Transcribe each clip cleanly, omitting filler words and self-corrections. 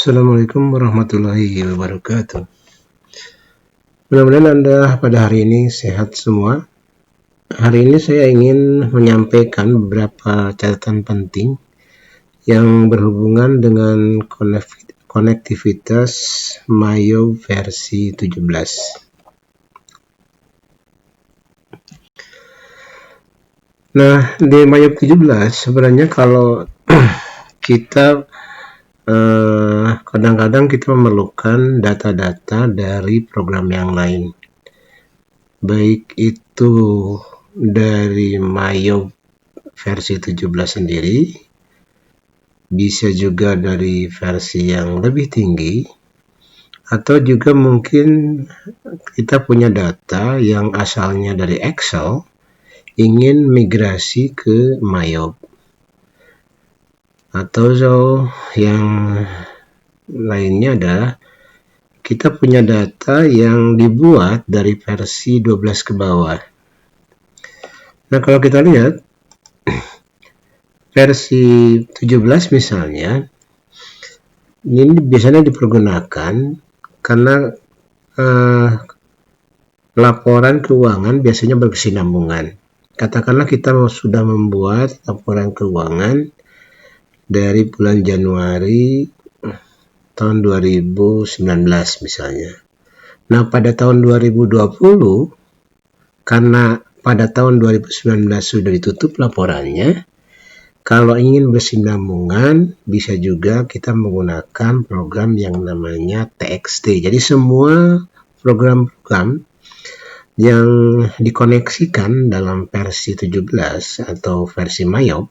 Assalamualaikum warahmatullahi wabarakatuh. Mudah-mudahan Anda pada hari ini sehat semua. Hari ini saya ingin menyampaikan beberapa catatan penting yang berhubungan dengan konektivitas Mayo versi 17. Nah, di Mayo 17 sebenarnya kalau kita kadang-kadang kita memerlukan data-data dari program yang lain, baik itu dari Mayo versi 17 sendiri, bisa juga dari versi yang lebih tinggi, atau juga mungkin kita punya data yang asalnya dari Excel ingin migrasi ke Mayo. Atau yang lainnya adalah kita punya data yang dibuat dari versi 12 ke bawah. Nah, kalau kita lihat versi 17 misalnya, ini biasanya dipergunakan karena laporan keuangan biasanya berkesinambungan. Katakanlah kita sudah membuat laporan keuangan dari bulan Januari tahun 2019 misalnya. Nah, pada tahun 2020, karena pada tahun 2019 sudah ditutup laporannya, kalau ingin berkesinambungan, bisa juga kita menggunakan program yang namanya TXT. Jadi semua program-program yang dikoneksikan dalam versi 17 atau versi Mayo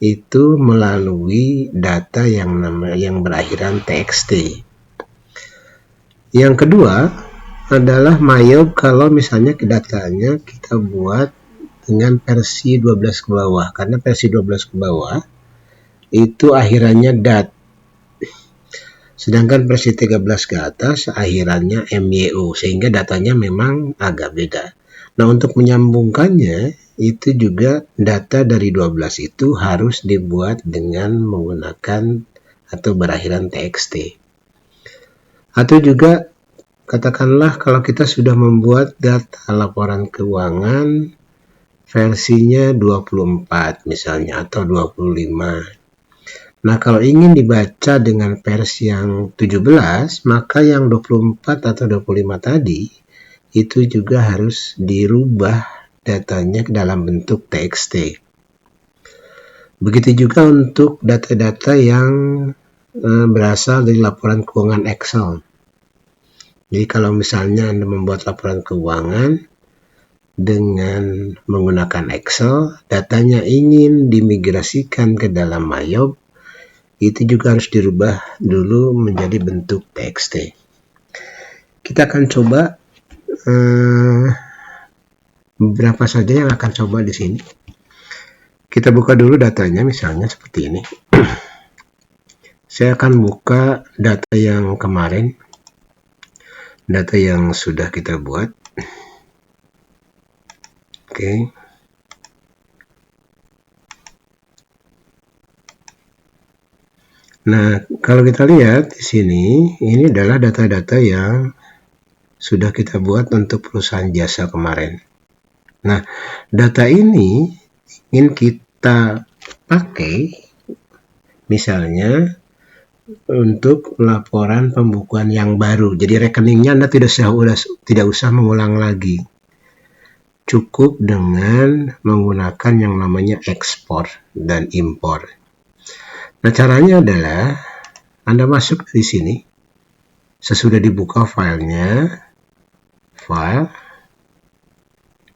itu melalui data yang berakhiran TXT. Yang kedua adalah Mayo kalau misalnya datanya kita buat dengan versi 12 ke bawah, karena versi 12 ke bawah itu akhirannya DAT, sedangkan versi 13 ke atas akhirannya MYO, sehingga datanya memang agak beda. Nah, untuk menyambungkannya itu juga data dari 12 itu harus dibuat dengan menggunakan atau berakhiran TXT. Atau juga katakanlah kalau kita sudah membuat data laporan keuangan versinya 24 misalnya atau 25. Nah, kalau ingin dibaca dengan versi yang 17, maka yang 24 atau 25 tadi itu juga harus dirubah datanya ke dalam bentuk TXT. Begitu juga untuk data-data yang berasal dari laporan keuangan Excel. Jadi kalau misalnya Anda membuat laporan keuangan dengan menggunakan Excel, datanya ingin dimigrasikan ke dalam Mayo, itu juga harus dirubah dulu menjadi bentuk TXT. Kita akan coba beberapa saja yang akan coba di sini. Kita buka dulu datanya, misalnya seperti ini. Saya akan buka data yang kemarin, data yang sudah kita buat. Oke. Nah, kalau kita lihat di sini, ini adalah data-data yang sudah kita buat untuk perusahaan jasa kemarin. Nah, data ini ingin kita pakai misalnya untuk laporan pembukuan yang baru. Jadi rekeningnya Anda tidak usah mengulang lagi. Cukup dengan menggunakan yang namanya ekspor dan impor. Nah, caranya adalah Anda masuk di sini. Sesudah dibuka filenya, file.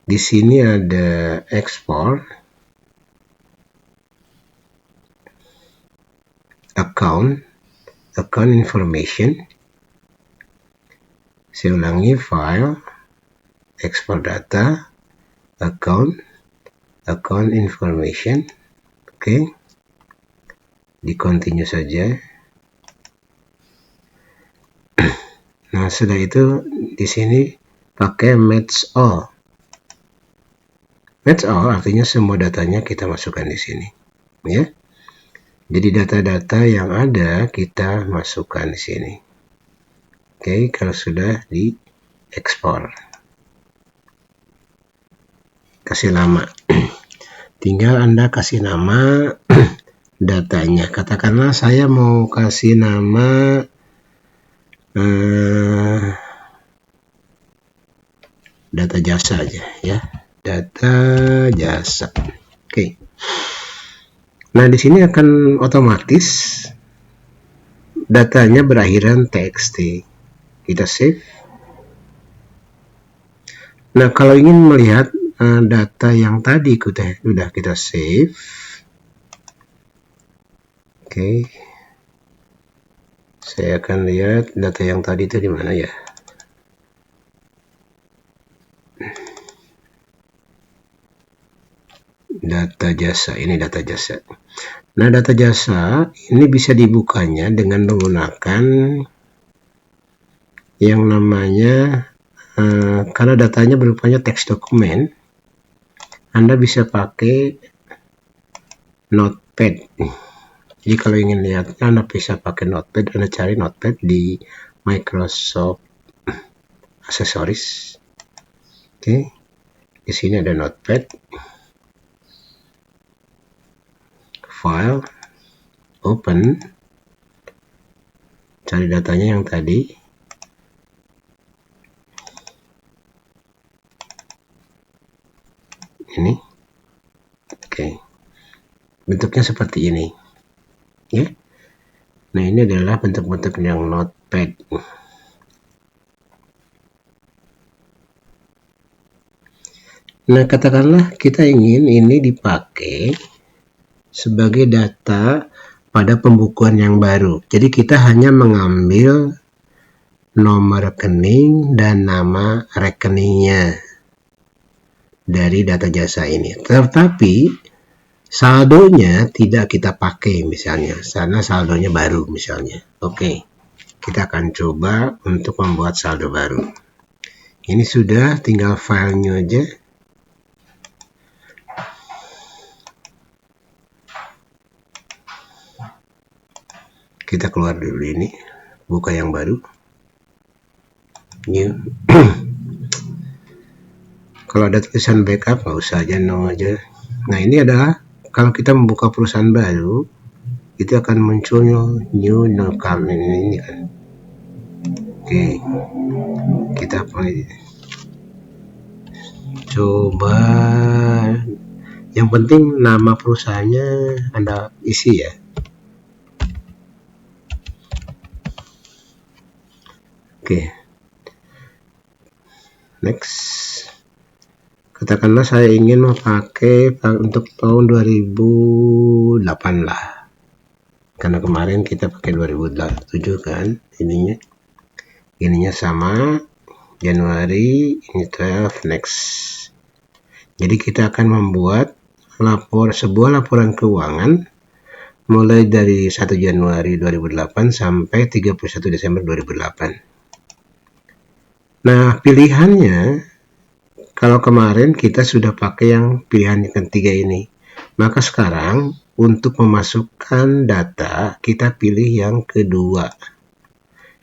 Di sini ada ekspor, account information. Saya ulangi, file, export data, account information. Oke. Di continue saja. Nah, sudah itu di sini pakai match all. Match all artinya semua datanya kita masukkan di sini, ya. Jadi data-data yang ada kita masukkan di sini. Oke, kalau sudah diekspor, kasih nama. Tinggal Anda kasih nama datanya. Katakanlah saya mau kasih nama data jasa aja ya, data jasa. Oke. Nah, di sini akan otomatis datanya berakhiran txt. Kita save. Nah, kalau ingin melihat data yang tadi sudah kita save. Oke. Saya akan lihat data yang tadi itu di mana ya. Data jasa, ini data jasa. Nah, data jasa ini bisa dibukanya dengan menggunakan yang namanya karena datanya berupanya teks dokumen, Anda bisa pakai Notepad. Jadi kalau ingin lihat, Anda bisa pakai Notepad. Anda cari Notepad di Microsoft Accessories. Oke, di sini ada Notepad, File, Open, cari datanya yang tadi. Ini, oke, bentuknya seperti ini, ya. Nah, ini adalah bentuk-bentuk yang Notepad. Nah, katakanlah kita ingin ini dipakai sebagai data pada pembukuan yang baru. Jadi kita hanya mengambil nomor rekening dan nama rekeningnya dari data jasa ini. Tetapi saldonya tidak kita pakai misalnya, karena saldonya baru misalnya. Oke, kita akan coba untuk membuat saldo baru. Ini sudah, tinggal filenya aja. Kita keluar dulu ini, buka yang baru, new. Kalau ada tulisan backup, nggak usah aja, no aja. Nah, ini adalah kalau kita membuka perusahaan baru, itu akan muncul new account ini kan. Oke, kita mulai. Coba, yang penting nama perusahaannya Anda isi ya. Oke, next. Katakanlah saya ingin memakai untuk tahun 2008 lah, karena kemarin kita pakai 2007 kan. Ininya sama, Januari, ini 12, next. Jadi kita akan membuat sebuah laporan keuangan mulai dari 1 Januari 2008 sampai 31 Desember 2008. Nah, pilihannya, kalau kemarin kita sudah pakai yang pilihan yang ketiga ini, maka sekarang untuk memasukkan data kita pilih yang kedua.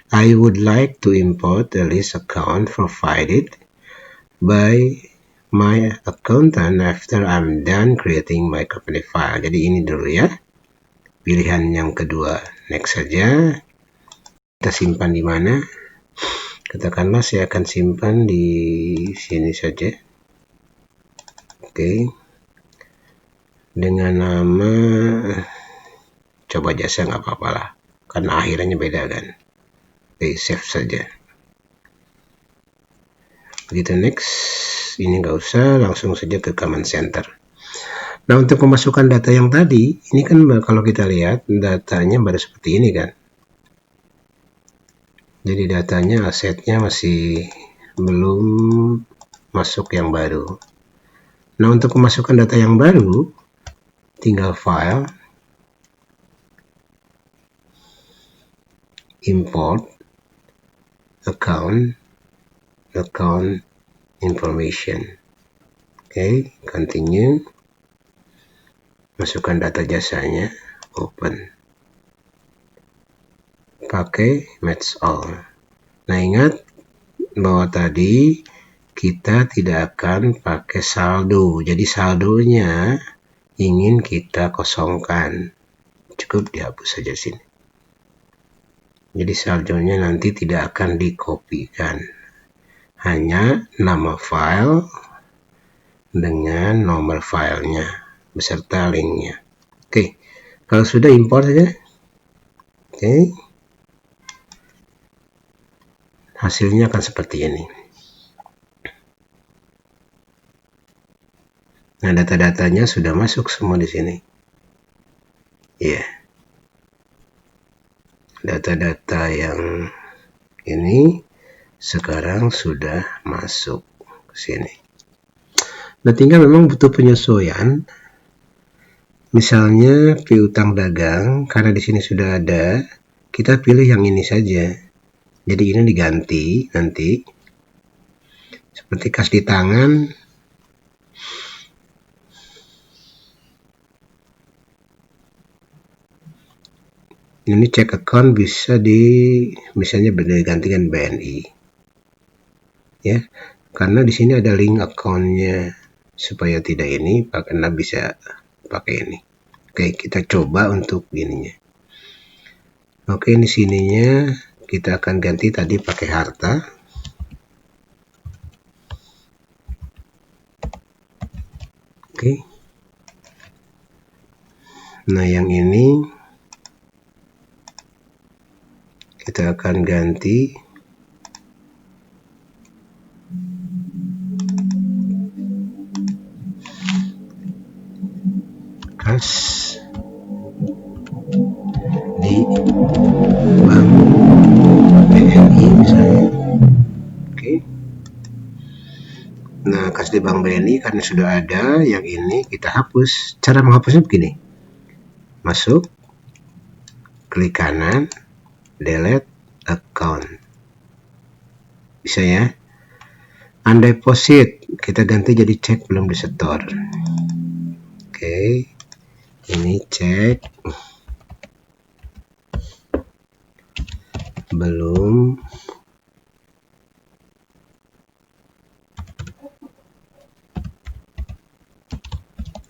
I would like to import the list account provided by my accountant after I'm done creating my company file. Jadi ini dulu ya, pilihan yang kedua. Next saja. Kita simpan di mana? Katakanlah saya akan simpan di sini saja. Oke. Dengan nama coba jasa, nggak apa-apa lah, karena akhirnya beda kan. Oke, save saja. Begitu, next. Ini nggak usah, langsung saja ke command center. Nah, untuk memasukkan data yang tadi, ini kan kalau kita lihat datanya baru seperti ini kan. Jadi datanya, asetnya masih belum masuk yang baru. Nah, untuk memasukkan data yang baru, tinggal file, import, account information. Oke, continue. Masukkan data jasanya. open. Pakai match all. Nah, ingat bahwa tadi kita tidak akan pakai saldo. Jadi saldonya ingin kita kosongkan. Cukup dihapus saja sini. Jadi saldonya nanti tidak akan dikopikan. Hanya nama file dengan nomor filenya beserta linknya. Oke, kalau sudah import saja. Oke, hasilnya akan seperti ini. Nah, data-datanya sudah masuk semua di sini. Ya, data-data yang ini sekarang sudah masuk ke sini. Nah, tinggal memang butuh penyesuaian. Misalnya piutang dagang, karena di sini sudah ada, kita pilih yang ini saja. Jadi ini diganti nanti. Seperti kas di tangan. Ini cek account bisa misalnya digantikan BNI. Ya, karena di sini ada link accountnya. Supaya tidak ini, karena bisa pakai ini. Oke, kita coba untuk ininya. Oke, ini sininya kita akan ganti tadi pakai harta. Oke. Nah, yang ini kita akan ganti kas di bank BNI misalnya. Oke. Nah, kas di bank BNI karena sudah ada, yang ini kita hapus. Cara menghapusnya begini. Masuk, klik kanan, delete account. Bisa ya. Undeposit kita ganti jadi cek belum disetor. Oke. Ini cek belum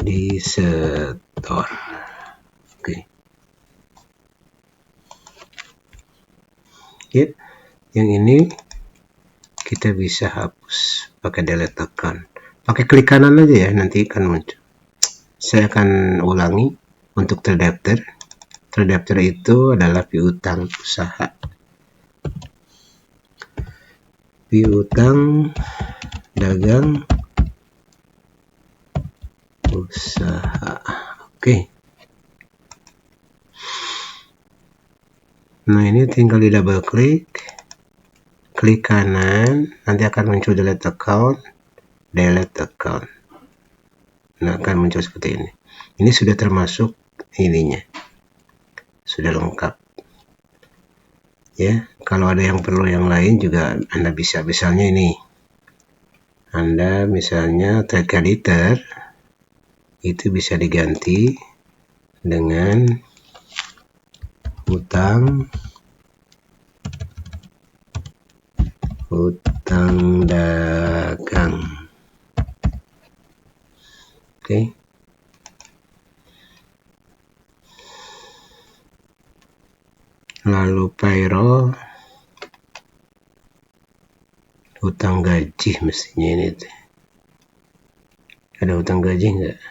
disetor. Oke. Ya, yang ini kita bisa hapus pakai delete account. Pakai klik kanan aja ya, nanti akan muncul. Saya akan ulangi untuk terdaftar. Terdaftar itu adalah piutang usaha. Piutang dagang usaha. Oke. Nah, ini tinggal di double klik kanan, nanti akan muncul delete account. Nah, akan muncul seperti ini. Ini sudah termasuk ininya, sudah lengkap. Ya, kalau ada yang perlu yang lain juga Anda bisa, misalnya ini. Anda misalnya trade creditor itu bisa diganti dengan hutang dagang. Oke. Lalu payroll, hutang gaji mestinya ini. Ada hutang gaji enggak?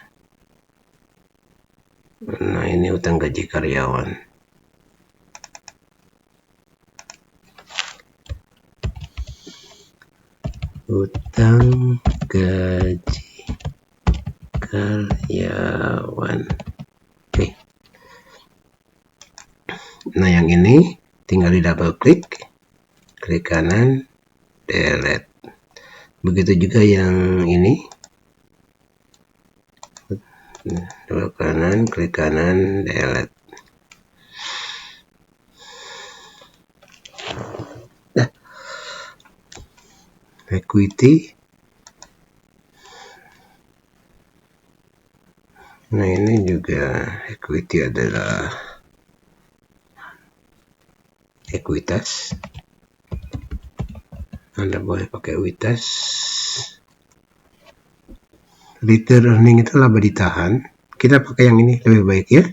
Nah, ini hutang gaji karyawan. Hutang gaji karyawan. Oke. Nah, yang ini tinggal di double klik kanan, delete. Begitu juga yang ini. Double kanan, klik kanan, delete. Nah, equity. Nah, ini juga equity adalah ekuitas. Anda boleh pakai ekuitas. Return earning itu laba ditahan. Kita pakai yang ini lebih baik ya.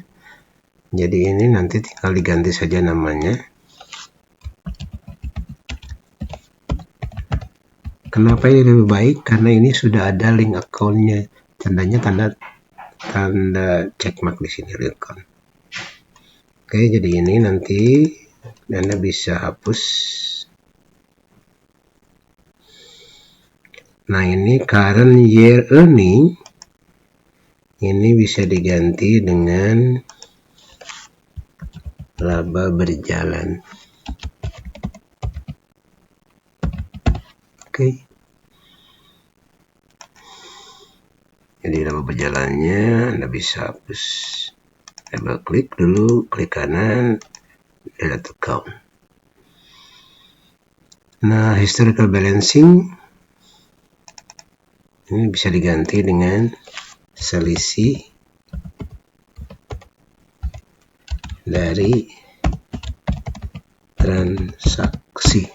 Jadi ini nanti tinggal diganti saja namanya. Kenapa ini lebih baik? Karena ini sudah ada link account-nya. Tandanya tanda checkmark di sini link account. Oke, jadi ini nanti Anda bisa hapus. Nah, ini current year earning. Ini bisa diganti dengan laba berjalan. Oke. Jadi laba berjalannya Anda bisa hapus. Double klik dulu, klik kanan, delete account. Nah, historical balancing ini bisa diganti dengan selisih dari transaksi.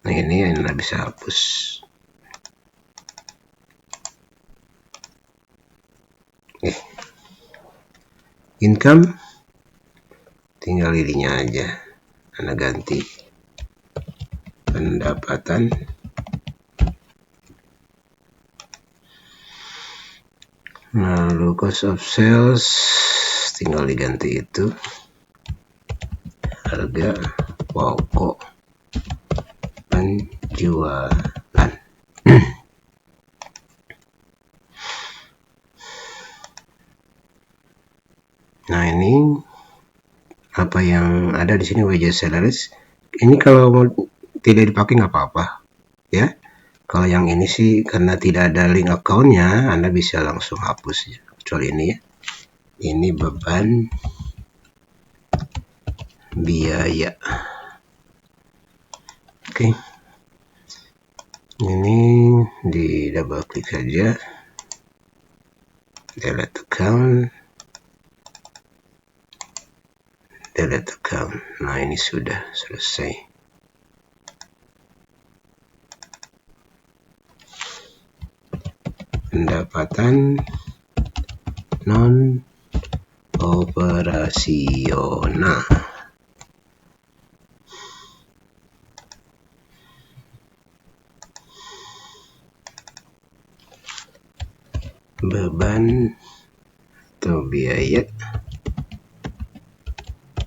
Nah, ini Anda bisa hapus. Income tinggal ininya aja Anda ganti. Pendapatan, lalu cost of sales tinggal diganti itu. Harga pokok penjualan. Nah, ini apa yang ada di sini, wages salaries. Ini kalau mau tidak dipakai nggak apa-apa ya. Kalau yang ini sih karena tidak ada link account-nya, Anda bisa langsung hapus kecuali ini ya. Ini beban biaya. Oke. Ini di double klik saja. Delete account. Delete account. Nah, ini sudah selesai. Pendapatan non operasional. Beban atau biaya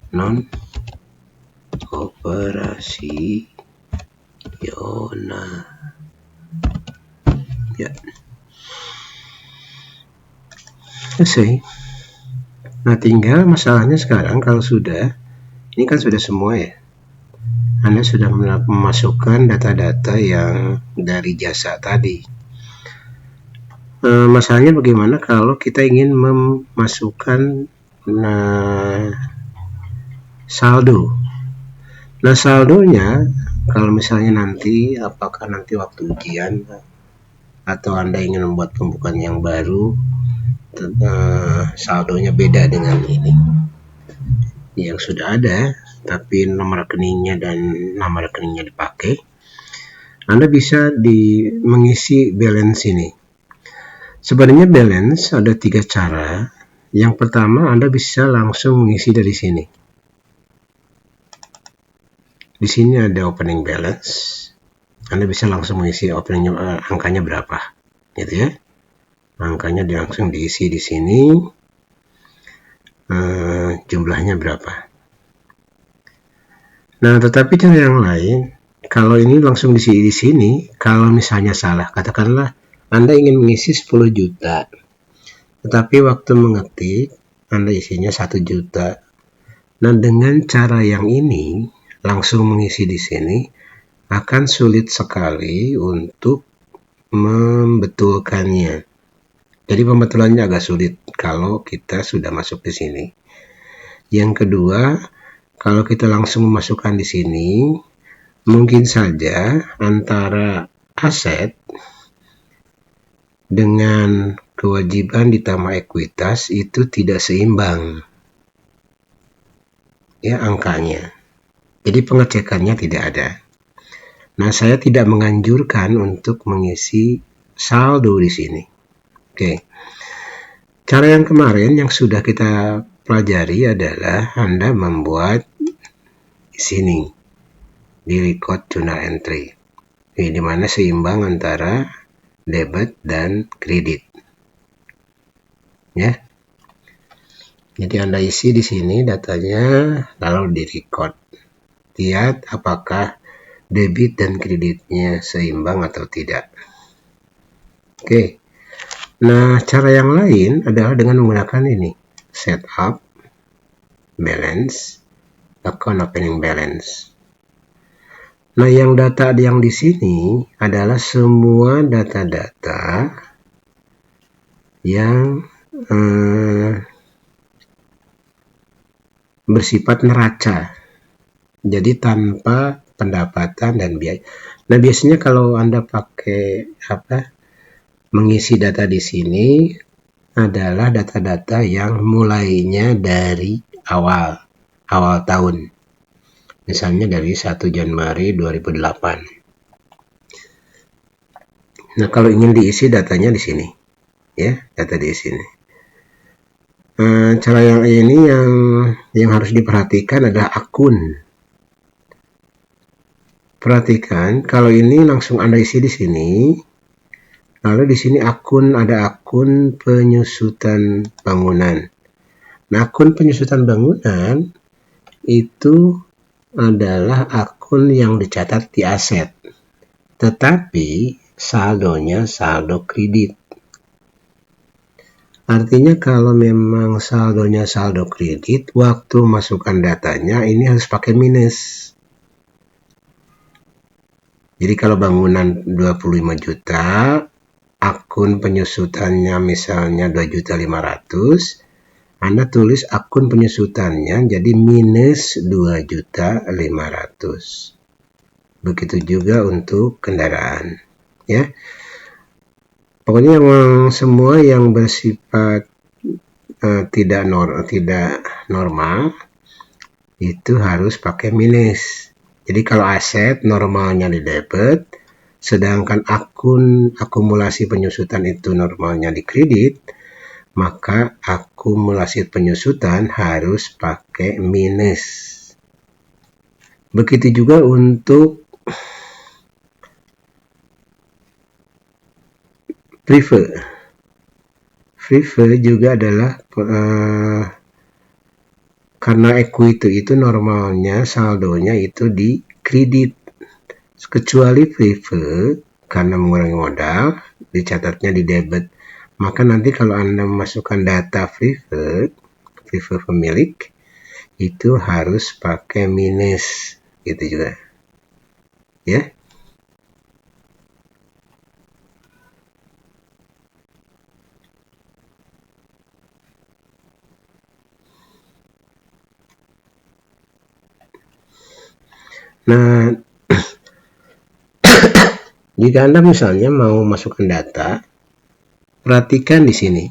non operasional ya. Selesai. Nah, tinggal masalahnya sekarang kalau sudah, ini kan sudah semua ya, Anda sudah memasukkan data-data yang dari jasa tadi. Masalahnya bagaimana kalau kita ingin memasukkan saldo. Nah, saldonya kalau misalnya nanti, apakah nanti waktu ujian atau Anda ingin membuat pembukaan yang baru, saldonya beda dengan ini yang sudah ada, tapi nomor rekeningnya dan nama rekeningnya dipakai, Anda bisa mengisi balance ini. Sebenarnya balance ada 3 cara. Yang pertama, Anda bisa langsung mengisi dari sini. Di sini ada opening balance. Anda bisa langsung mengisi openingnya, angkanya berapa, gitu ya. Angkanya langsung diisi di sini. Jumlahnya berapa. Nah, tetapi cara yang lain, kalau ini langsung diisi di sini, kalau misalnya salah, katakanlah Anda ingin mengisi 10 juta, tetapi waktu mengetik Anda isinya 1 juta. Nah, dengan cara yang ini, langsung mengisi di sini, akan sulit sekali untuk membetulkannya. Jadi pembetulannya agak sulit kalau kita sudah masuk di sini. Yang kedua, kalau kita langsung memasukkan di sini, mungkin saja antara aset dengan kewajiban ditambah ekuitas itu tidak seimbang ya angkanya. Jadi pengecekannya tidak ada. Nah, saya tidak menganjurkan untuk mengisi saldo di sini. Oke. Cara yang kemarin yang sudah kita pelajari adalah Anda membuat di sini di record journal entry. Ini di mana seimbang antara debit dan kredit. Ya. Jadi Anda isi di sini datanya lalu di record. Lihat apakah debit dan kreditnya seimbang atau tidak. Oke. Nah, cara yang lain adalah dengan menggunakan ini. Setup, balance, account opening balance. Nah, yang data yang di sini adalah semua data-data yang bersifat neraca. Jadi tanpa pendapatan dan biaya. Nah, biasanya kalau Anda pakai mengisi data di sini adalah data-data yang mulainya dari awal tahun. Misalnya dari 1 Januari 2008. Nah, kalau ingin diisi datanya di sini. Ya, data di sini. Cara yang ini yang harus diperhatikan adalah akun. Perhatikan, kalau ini langsung Anda isi di sini. Lalu di sini ada akun penyusutan bangunan. Nah, akun penyusutan bangunan itu adalah akun yang dicatat di aset. Tetapi saldonya saldo kredit. Artinya kalau memang saldonya saldo kredit, waktu masukkan datanya ini harus pakai minus. Jadi kalau bangunan 25 juta, akun penyusutannya misalnya 2.500.000, Anda tulis akun penyusutannya jadi minus 2.500.000. Begitu juga untuk kendaraan, ya. Pokoknya semua yang bersifat tidak normal itu harus pakai minus. Jadi kalau aset normalnya di debit, sedangkan akun akumulasi penyusutan itu normalnya di kredit, maka akumulasi penyusutan harus pakai minus. Begitu juga untuk prefer juga adalah karena equity itu normalnya saldonya itu di kredit, kecuali prefer karena mengurangi modal dicatatnya di debit. Maka nanti kalau Anda memasukkan data prefer pemilik itu harus pakai minus gitu juga ya. Nah, jika Anda misalnya mau masukkan data, perhatikan di sini.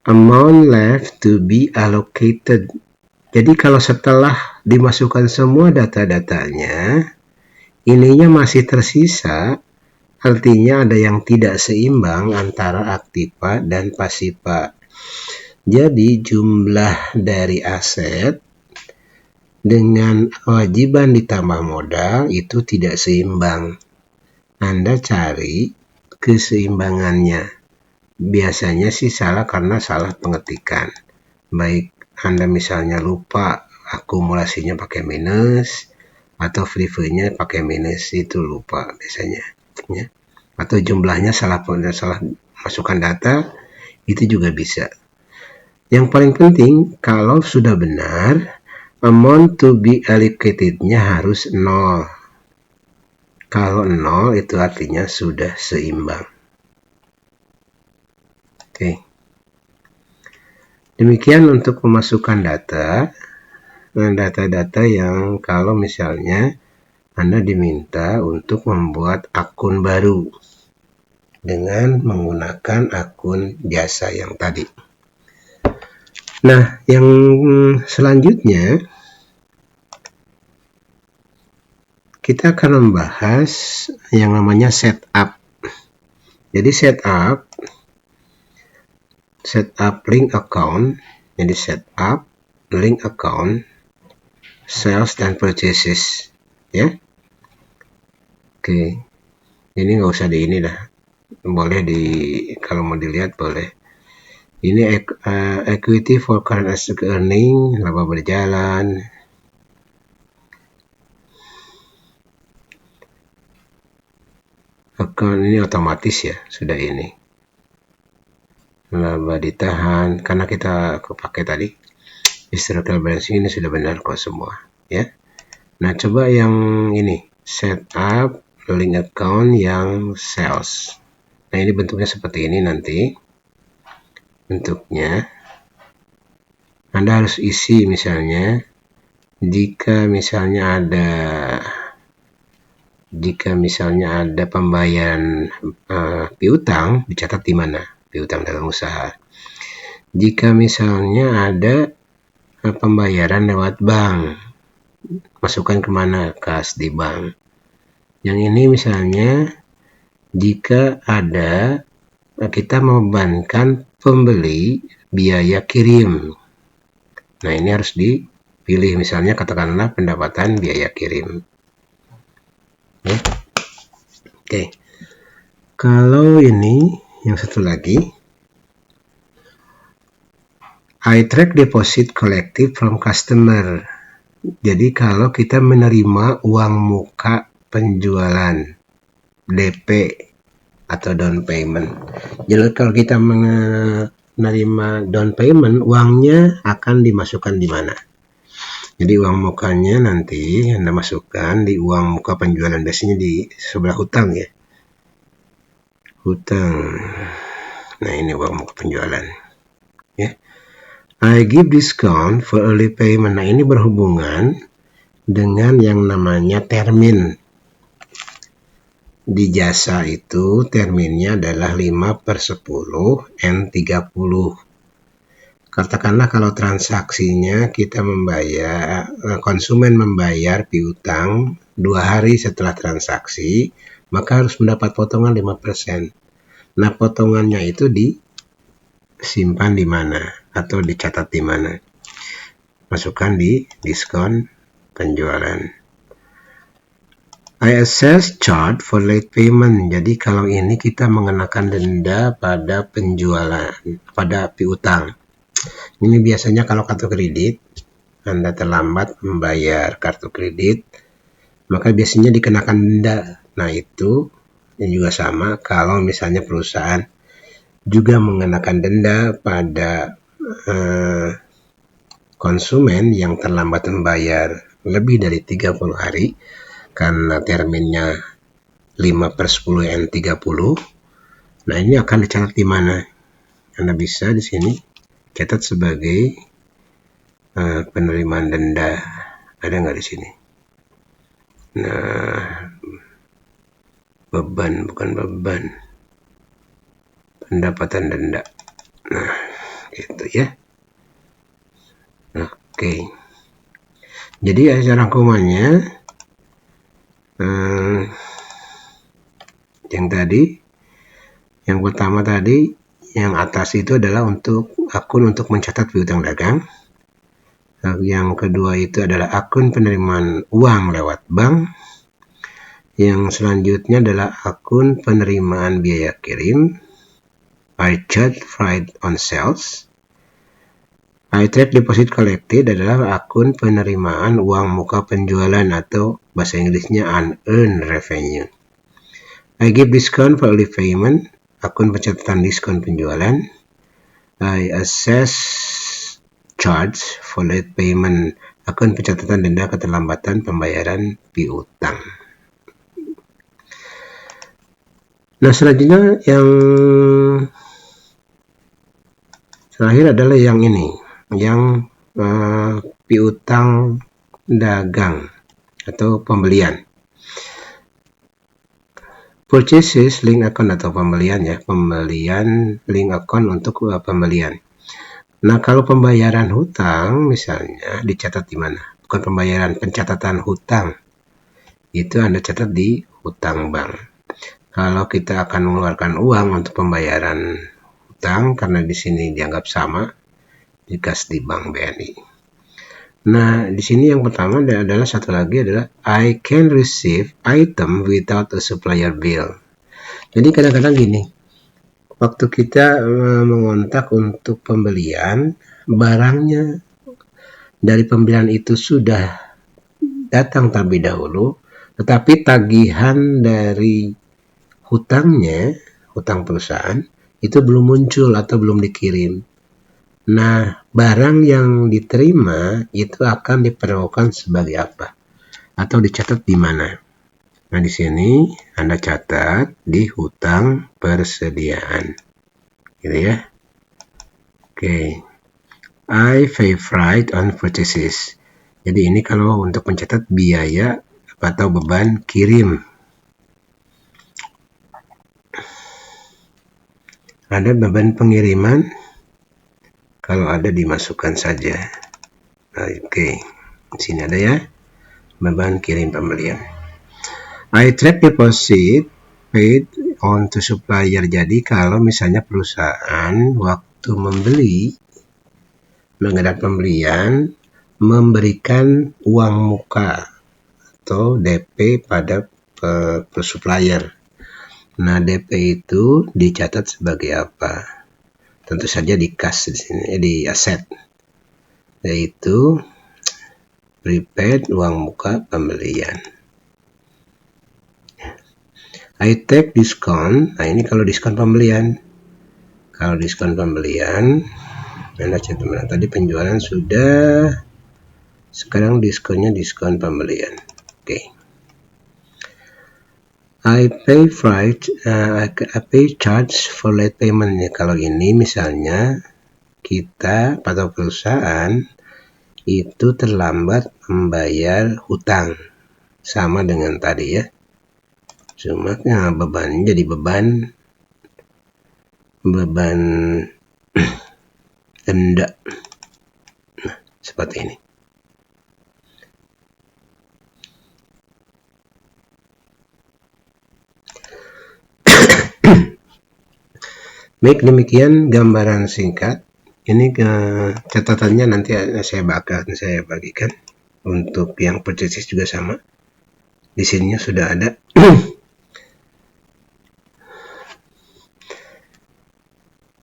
Amount left to be allocated. Jadi kalau setelah dimasukkan semua data-datanya, ininya masih tersisa, artinya ada yang tidak seimbang antara aktiva dan pasiva. Jadi jumlah dari aset dengan kewajiban ditambah modal itu tidak seimbang. Anda cari keseimbangannya. Biasanya sih salah karena salah pengetikan. Baik Anda misalnya lupa akumulasinya pakai minus atau free-nya pakai minus, itu lupa biasanya ya. Atau jumlahnya salah masukkan data, itu juga bisa. Yang paling penting kalau sudah benar, amount to be allocated-nya harus 0. Kalau 0 itu artinya sudah seimbang. Oke. Demikian untuk memasukkan data yang kalau misalnya Anda diminta untuk membuat akun baru. dengan menggunakan akun jasa yang tadi. Nah, yang selanjutnya kita akan membahas yang namanya setup. Jadi setup link account, jadi setup link account, sales dan purchases, ya. Oke, ini nggak usah di ini dah, boleh di kalau mau dilihat boleh. Ini equity for current earning, laba berjalan. Account ini otomatis ya, sudah ini. Laba ditahan karena kita kepakai tadi. Historical balance ini sudah benar kok semua, ya. Nah, coba yang ini, setup link account yang sales. Nah, ini bentuknya seperti ini nanti. Bentuknya Anda harus isi misalnya jika misalnya ada pembayaran piutang, dicatat di mana piutang dalam usaha. Jika misalnya ada pembayaran lewat bank, masukkan kemana? Kas di bank. Yang ini misalnya jika ada kita membebankan pembeli biaya kirim. Nah, ini harus dipilih, misalnya katakanlah pendapatan biaya kirim. Ya. Oke. Kalau ini yang satu lagi, I track deposit collected from customer. Jadi kalau kita menerima uang muka penjualan, DP atau down payment. Jadi kalau kita menerima down payment, uangnya akan dimasukkan di mana? Jadi uang mukanya nanti Anda masukkan di uang muka penjualan, biasanya di sebelah hutang ya. Hutang. Nah, ini uang muka penjualan. Ya. I give discount for early payment. Nah, ini berhubungan dengan yang namanya termin. Di jasa itu terminnya adalah 5/10 N30. Katakanlah kalau transaksinya kita konsumen membayar piutang 2 hari setelah transaksi, maka harus mendapat potongan 5%. Nah, potongannya itu disimpan di mana atau dicatat di mana? Masukkan di diskon penjualan. I assess charge for late payment. Jadi kalau ini kita mengenakan denda pada penjualan, pada piutang. Ini biasanya kalau kartu kredit, Anda terlambat membayar kartu kredit, maka biasanya dikenakan denda. Nah, itu juga sama kalau misalnya perusahaan juga mengenakan denda pada konsumen yang terlambat membayar lebih dari 30 hari karena terminnya 5/10 N30. Nah, ini akan dicatat di mana? Anda bisa di sini catat sebagai penerimaan denda. Ada nggak di sini? Nah, bukan beban, pendapatan denda. Nah, gitu ya. Oke. Jadi secara rangkumannya yang pertama tadi, yang atas itu adalah untuk akun untuk mencatat piutang dagang. Yang kedua itu adalah akun penerimaan uang lewat bank. Yang selanjutnya adalah akun penerimaan biaya kirim. I charge freight on sales. I track deposit collected adalah akun penerimaan uang muka penjualan atau bahasa Inggrisnya unearned revenue. I give discount for early payment, akun pencatatan diskon penjualan. I assess charge for late payment, akun pencatatan denda keterlambatan pembayaran piutang. Nah, selanjutnya yang terakhir adalah yang ini, yang piutang dagang atau pembelian. Purchases link account atau pembelian ya, pembelian link account untuk pembelian. Nah, kalau pembayaran hutang misalnya dicatat di mana? Bukan pembayaran, pencatatan hutang. Itu Anda catat di hutang bank. Kalau kita akan mengeluarkan uang untuk pembayaran hutang, karena di sini dianggap sama, dikas di bank BNI. Nah, di sini yang pertama adalah satu lagi adalah I can receive item without a supplier bill. Jadi kadang-kadang gini, waktu kita mengontak untuk pembelian, barangnya dari pembelian itu sudah datang terlebih dahulu, tetapi tagihan dari hutangnya, hutang perusahaan, itu belum muncul atau belum dikirim. Nah, barang yang diterima itu akan diperlakukan sebagai apa? Atau dicatat di mana? Nah, di sini Anda catat di hutang persediaan. Gitu ya. Oke. I pay freight on purchases. Jadi ini kalau untuk mencatat biaya atau beban kirim. Ada beban pengiriman? Kalau ada dimasukkan saja. Oke. Di sini ada ya. Beban kirim pembelian. I track deposit paid on to supplier. Jadi kalau misalnya perusahaan waktu membeli mengenai pembelian memberikan uang muka atau DP pada supplier. Nah, DP itu dicatat sebagai apa? Tentu saja di kas di sini, di aset, yaitu prepaid uang muka pembelian. I take discount. Nah, ini kalau diskon pembelian. Kalau diskon pembelian, Anda catat tadi penjualan sudah, sekarang diskonnya diskon pembelian. Oke. I pay freight, I pay charge for late payment. Ya, kalau ini misalnya kita atau perusahaan itu terlambat membayar hutang, sama dengan tadi ya. Cuma bebannya jadi beban denda. Nah, seperti ini. Baik, demikian gambaran singkat. Ini catatannya nanti saya bagikan. Untuk yang purchases juga sama. Di sininya sudah ada.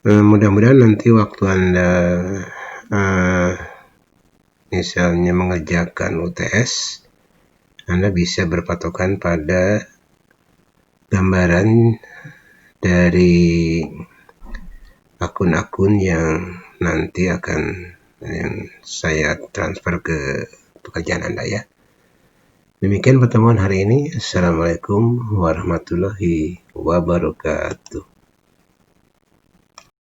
Mudah-mudahan nanti waktu Anda misalnya mengerjakan UTS, Anda bisa berpatokan pada gambaran dari akun-akun yang nanti akan saya transfer ke pekerjaan Anda ya. Demikian pertemuan hari ini. Assalamualaikum warahmatullahi wabarakatuh.